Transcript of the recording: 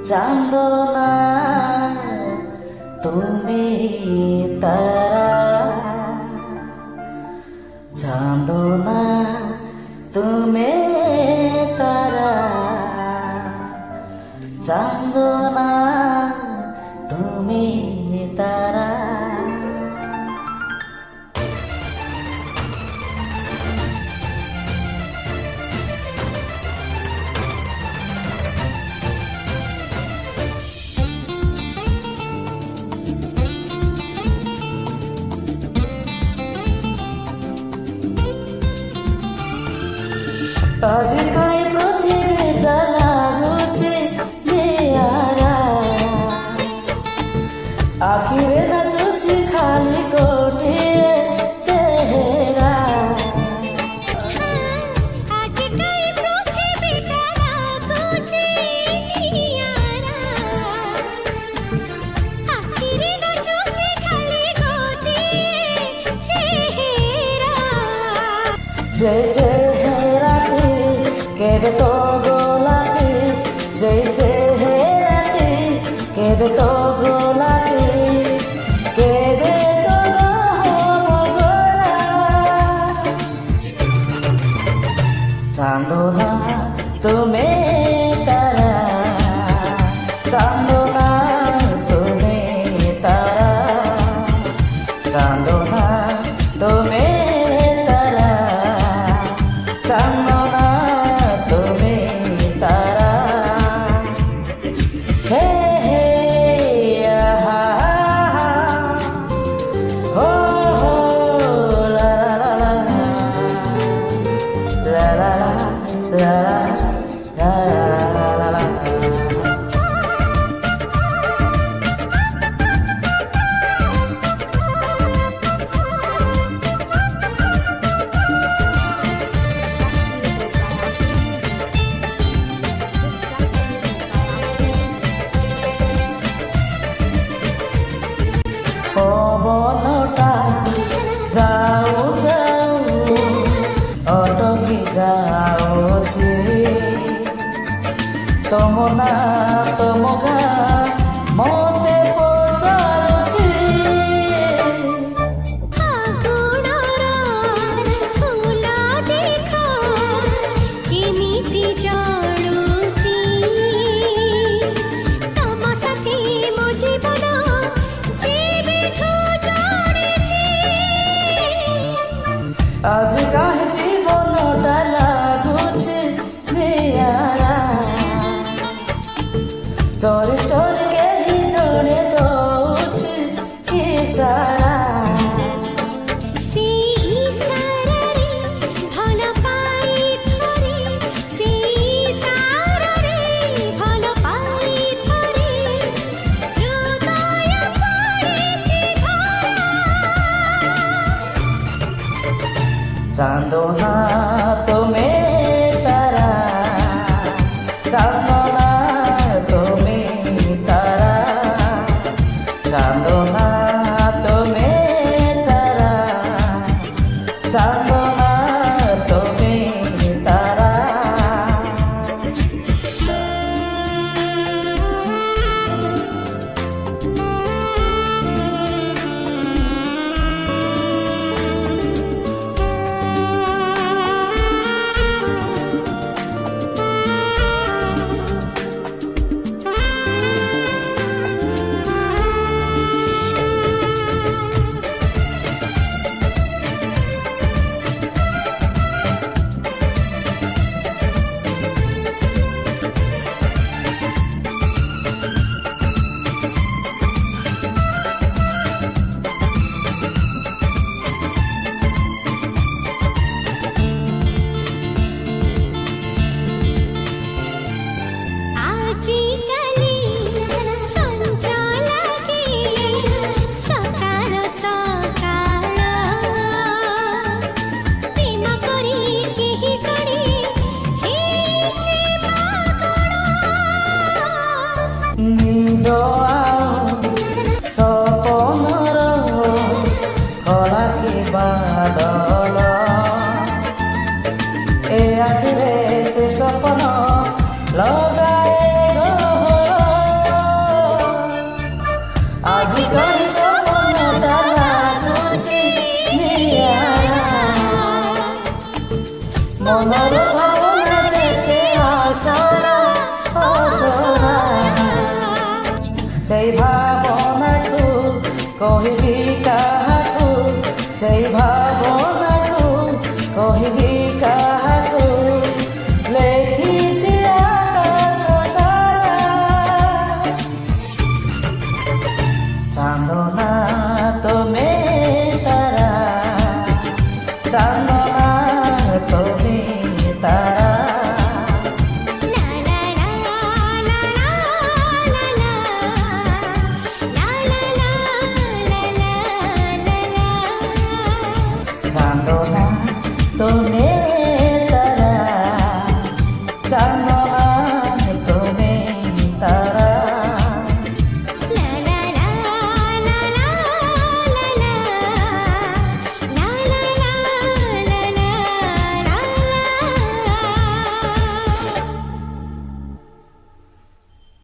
চান্দনা তুমি তারা, চান্দনা তুমি তারা, চান্দনা তুমি তারা। আজিকাই পৃথিবীটা লাগুছে নিয়ারা, আখিরে নাচুছি খালি গোটিয়ে চেহারা। আজিকাই পৃথিবীটা লাগুছে নিয়ারা, আখিরে নাচুছি খালি গোটিয়ে চেহারা। যে চেহারাটি কেবে তো গোলাপি, সেই চেহারাটি কেবে তো গোলাপি, কেবে তো গোলা। চান্দনা তুমি তারা, চান্দনা তুমি তারা, চান্দনা তুমি তারা, চান্দনা তুমি তারা। হে হে আহা হো হো লা লা লা লা লা লা লা লা লা। পবনটা যাও যাও অটকি যাওছি, তমনা তমগা মতে পচারুছি। আগুনর ফুল দেখ কেমিতি জଳୁଛି, ତମ ସାଥୀ ମୋ ଜୀବନ ଯେବେଠୁ ଜଡ଼ିଛି। আজি কাহে জীবনটা লাগুছে নিয়ারা, চোরে চোরে কেহি জনে দଉଛି ইশারা। সেই ইশারারে ভাল পাই থরে, সেই ইশারারে ভাল পাই থরে, হৃদয় পড়েছি ধরা। চান্দনা তুমি তারা, চান্দনা তুমি তারা, চান্দনা তুমি তারা, চান্দনা তুমি তারা। ଆଜିକାଲି ସଞ୍ଜ ଲାଗିଲେ ସକାଳ ସକାଳ, ପ୍ରେମ କରି କେହି ଜଣେ ହେଇଛି ପାଗଳ। ନିଦ ଆଉ ସପନର କଳା କି ବାଦଲ, ଏ ଆଖିରେ ସେ ସପନ ଲଗା